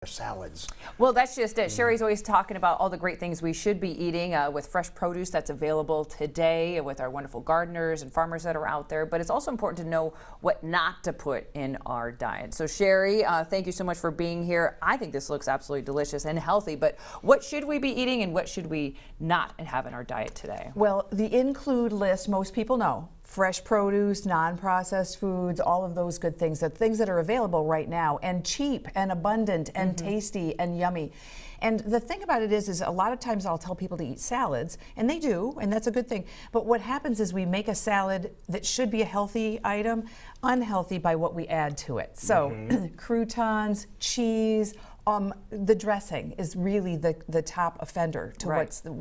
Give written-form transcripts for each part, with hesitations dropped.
salads. Well, that's just it. Sheree's always talking about all the great things we should be eating with fresh produce that's available today with our wonderful gardeners and farmers that are out there. But it's also important to know what not to put in our diet. So Sheree, thank you so much for being here. I think this looks absolutely delicious and healthy, but what should we be eating and what should we not have in our diet today? Well, the include list, most people know. Fresh produce, non-processed foods, all of those good things, the things that are available right now, and cheap and abundant and tasty and yummy. And the thing about it is a lot of times I'll tell people to eat salads, and they do, and that's a good thing. But what happens is we make a salad that should be a healthy item, unhealthy by what we add to it. So croutons, cheese, the dressing is really the top offender to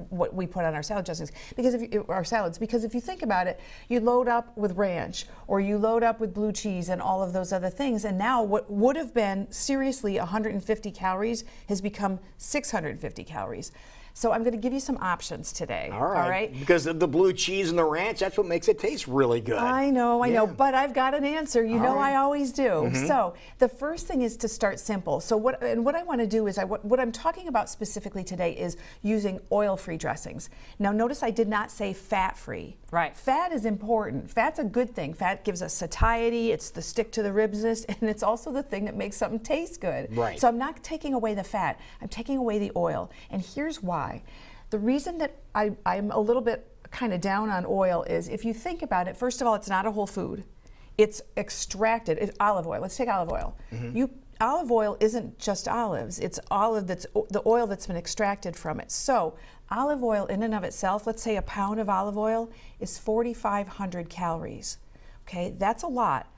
what we put on our salad dressings, because our salads. Because if you think about it, you load up with ranch or you load up with blue cheese and all of those other things, and now what would have been seriously 150 calories has become 650 calories. So I'm going to give you some options today. All right. Because of the blue cheese and the ranch, that's what makes it taste really good. I know, but I've got an answer. You know I always do. So the first thing is to start simple. So what I want to do is what I'm talking about specifically today is using oil-free dressings. Now notice I did not say fat-free. Right. Fat is important. Fat's a good thing. Fat gives us satiety. It's the stick to the ribsness, and it's also the thing that makes something taste good. Right. So I'm not taking away the fat. I'm taking away the oil. And here's why. The reason that I'm a little bit kind of down on oil is, if you think about it, first of all, it's not a whole food. It's extracted. It's olive oil. Let's take olive oil. Olive oil isn't just olives. It's the oil that's been extracted from it. So olive oil in and of itself, let's say a pound of olive oil is 4,500 calories. Okay, that's a lot.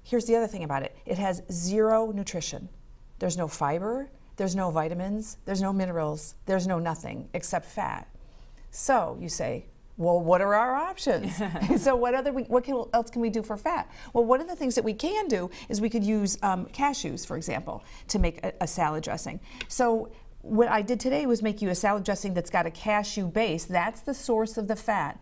Here's the other thing about it. It has zero nutrition. There's no fiber. There's no vitamins, there's no minerals, there's no nothing except fat. So you say, well, what are our options? So what else can we do for fat? Well, one of the things that we can do is we could use cashews, for example, to make a salad dressing. So what I did today was make you a salad dressing that's got a cashew base. That's the source of the fat.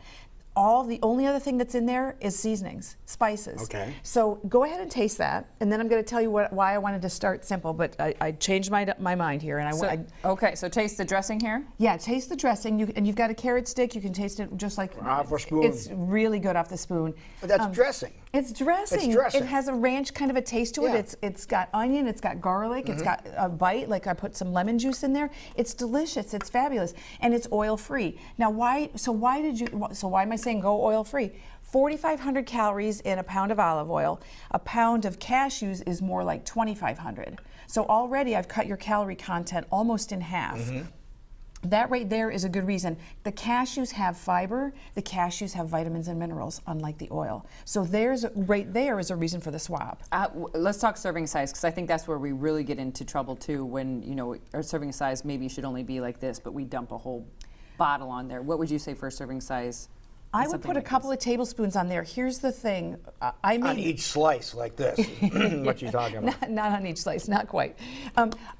The only other thing that's in there is seasonings, spices. Okay. So go ahead and taste that, and then I'm going to tell you why I wanted to start simple. But I changed my mind here, and okay. So taste the dressing here. Yeah, taste the dressing. And you've got a carrot stick. You can taste it just like off a spoon. It's really good off the spoon. But that's dressing. It's dressing. It's dressing. It has a ranch kind of a taste to it. It's got onion. It's got garlic. It's got a bite. Like I put some lemon juice in there. It's delicious. It's fabulous, and it's oil free. Now, why am I saying go oil free? 4,500 calories in a pound of olive oil. A pound of cashews is more like 2,500. So already I've cut your calorie content almost in half. That right there is a good reason. The cashews have fiber. The cashews have vitamins and minerals, unlike the oil. So right there is a reason for the swap. Let's talk serving size, because I think that's where we really get into trouble too. When our serving size maybe should only be like this, but we dump a whole bottle on there. What would you say for a serving size? I would put a couple of tablespoons on there. Here's the thing. On each slice, like this. What you talking about? Not on each slice, not quite.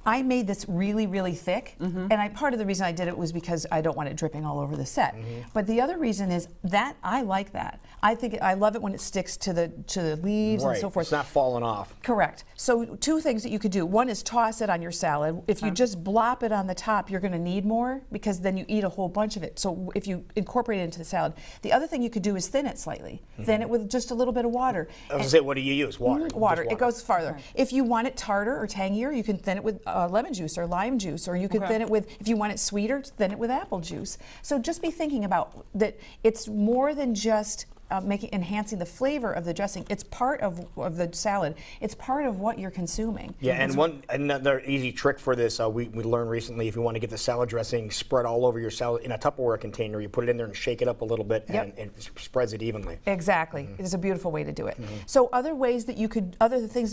I made this really, really thick, and part of the reason I did it was because I don't want it dripping all over the set. But the other reason is that I like that. I love it when it sticks to the leaves and so forth. It's not falling off. Correct. So two things that you could do. One is toss it on your salad. If you just blop it on the top, you're going to need more, because then you eat a whole bunch of it. So if you incorporate it into the salad. The other thing you could do is thin it slightly. Thin it with just a little bit of water. I was going to say, what do you use? Water. Water. It goes farther. If you want it tartar or tangier, you can thin it with lemon juice or lime juice, or you can thin it with, if you want it sweeter, thin it with apple juice. So just be thinking about that. It's more than just enhancing the flavor of the dressing. It's part of the salad. It's part of what you're consuming. Yeah, and another easy trick for this, we learned recently, if you want to get the salad dressing spread all over your salad in a Tupperware container, you put it in there and shake it up a little bit, and it spreads it evenly. Exactly. It's a beautiful way to do it. So other things that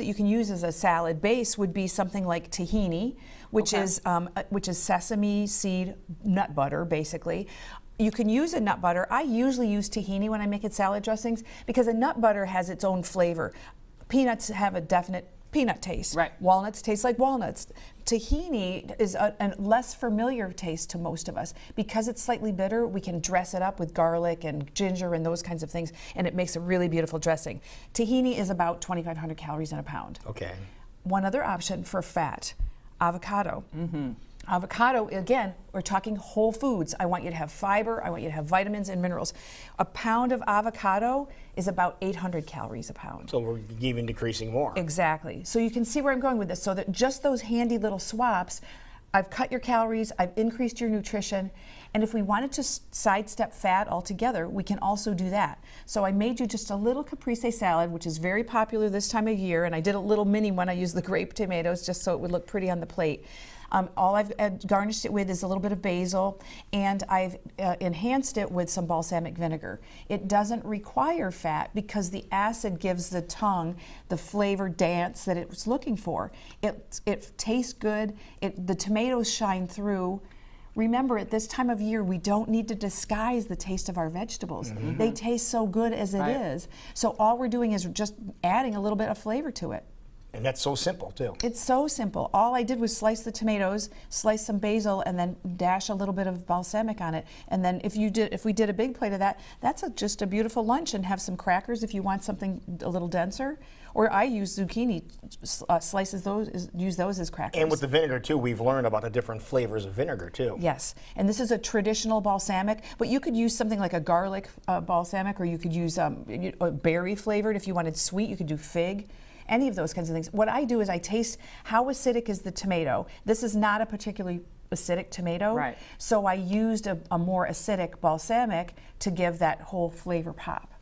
you can use as a salad base would be something like tahini, which is sesame seed nut butter, basically. You can use a nut butter. I usually use tahini when I make salad dressings, because a nut butter has its own flavor. Peanuts have a definite peanut taste. Right. Walnuts taste like walnuts. Tahini is a less familiar taste to most of us. Because it's slightly bitter, we can dress it up with garlic and ginger and those kinds of things, and it makes a really beautiful dressing. Tahini is about 2,500 calories in a pound. Okay. One other option for fat. Avocado. Avocado, again, we're talking whole foods. I want you to have fiber, I want you to have vitamins and minerals. A pound of avocado is about 800 calories a pound. So we're even decreasing more. Exactly. So you can see where I'm going with this. So that just those handy little swaps, I've cut your calories, I've increased your nutrition, and if we wanted to sidestep fat altogether, we can also do that. So I made you just a little caprese salad, which is very popular this time of year, and I did a little mini one. I used the grape tomatoes just so it would look pretty on the plate. All I've garnished it with is a little bit of basil, and I've enhanced it with some balsamic vinegar. It doesn't require fat because the acid gives the tongue the flavor dance that it's looking for. It tastes good. The tomatoes shine through. Remember, at this time of year, we don't need to disguise the taste of our vegetables. They taste so good as it is. So all we're doing is just adding a little bit of flavor to it. And that's so simple, too. It's so simple. All I did was slice the tomatoes, slice some basil, and then dash a little bit of balsamic on it. And then if we did a big plate of that, that's just a beautiful lunch. And have some crackers if you want something a little denser. Or I use zucchini, use those as crackers. And with the vinegar, too, we've learned about the different flavors of vinegar, too. Yes, and this is a traditional balsamic, but you could use something like a garlic balsamic, or you could use a berry flavored. If you wanted sweet, you could do fig. Any of those kinds of things. What I do is I taste how acidic is the tomato. This is not a particularly acidic tomato, right. So I used a more acidic balsamic to give that whole flavor pop.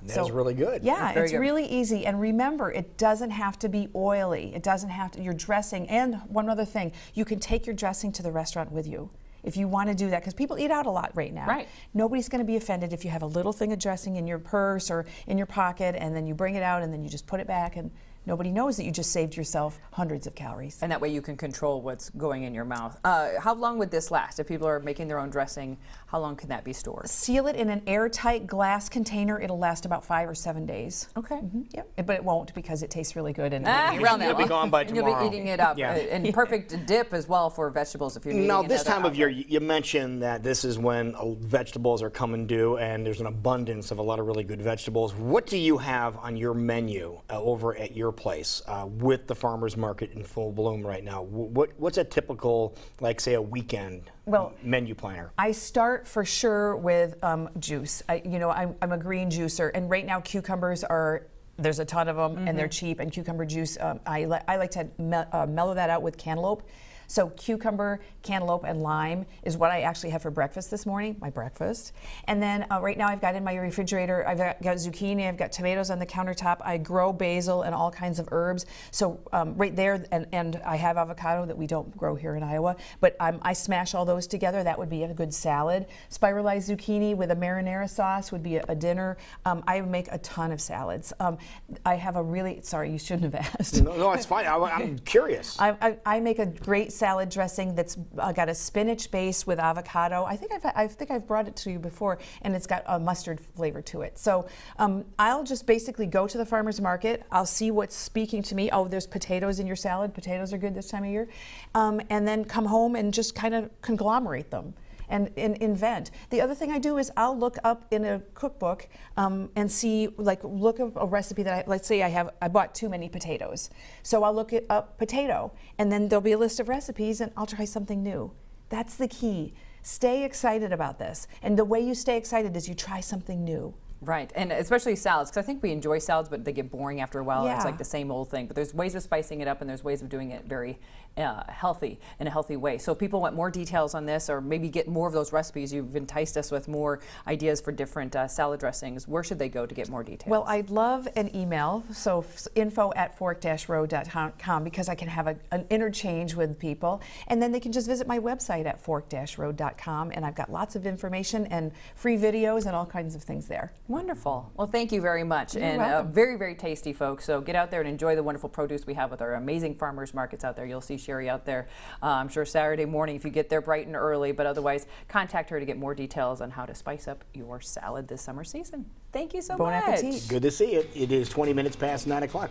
That's really good. Yeah, it's good. really easy. And remember, it doesn't have to be oily. It doesn't have to, your dressing. And one other thing, you can take your dressing to the restaurant with you if you want to do that, because people eat out a lot right now. Right. Nobody's going to be offended if you have a little thing of dressing in your purse or in your pocket, and then you bring it out and then you just put it back, and nobody knows that you just saved yourself hundreds of calories. And that way you can control what's going in your mouth. How long would this last? If people are making their own dressing, how long can that be stored? Seal it in an airtight glass container. It'll last about 5 or 7 days. Okay. Yep. But it won't, because it tastes really good. And Around that You'll be long. gone by And you'll tomorrow. be eating it up. Yeah. And perfect dip as well for vegetables if you're needing Now, this another time of year, outlet. you mentioned that this is when vegetables are coming due, and there's an abundance of a lot of really good vegetables. What do you have on your menu over at your place with the farmers market in full bloom right now? What's a typical, like, say, a weekend menu planner? I start for sure with juice. I'm a green juicer, and right now cucumbers there's a ton of them, and they're cheap. And cucumber juice, I like to mellow that out with cantaloupe. So cucumber, cantaloupe, and lime is what I actually had for breakfast this morning, my breakfast. And then right now I've got in my refrigerator, I've got zucchini, I've got tomatoes on the countertop. I grow basil and all kinds of herbs. So right there, and I have avocado that we don't grow here in Iowa, but I smash all those together. That would be a good salad. Spiralized zucchini with a marinara sauce would be a dinner. I make a ton of salads. I have sorry, you shouldn't have asked. No, it's fine. I'm curious. I make a great salad dressing that's got a spinach base with avocado. I think I've brought it to you before, and it's got a mustard flavor to it. So I'll just basically go to the farmer's market. I'll see what's speaking to me. Oh, there's potatoes in your salad. Potatoes are good this time of year. And then come home and just kind of conglomerate them and invent. The other thing I do is I'll look up in a cookbook and see, look up a recipe that let's say I bought too many potatoes. So I'll look up potato, and then there'll be a list of recipes, and I'll try something new. That's the key. Stay excited about this. And the way you stay excited is you try something new. Right, and especially salads, because I think we enjoy salads, but they get boring after a while. Yeah. It's like the same old thing. But there's ways of spicing it up, and there's ways of doing it very healthy, in a healthy way. So if people want more details on this, or maybe get more of those recipes, you've enticed us with more ideas for different salad dressings. Where should they go to get more details? Well, I'd love an email, so info@fork-road.com, because I can have an interchange with people. And then they can just visit my website at fork-road.com, and I've got lots of information and free videos and all kinds of things there. Wonderful. Well, thank you very much. You're welcome. Very, very tasty, folks. So get out there and enjoy the wonderful produce we have with our amazing farmers markets out there. You'll see Sheree out there, I'm sure Saturday morning if you get there bright and early, but otherwise contact her to get more details on how to spice up your salad this summer season. Thank you so Bon much. appetit. Good to see it. It is 20 minutes past 9 o'clock.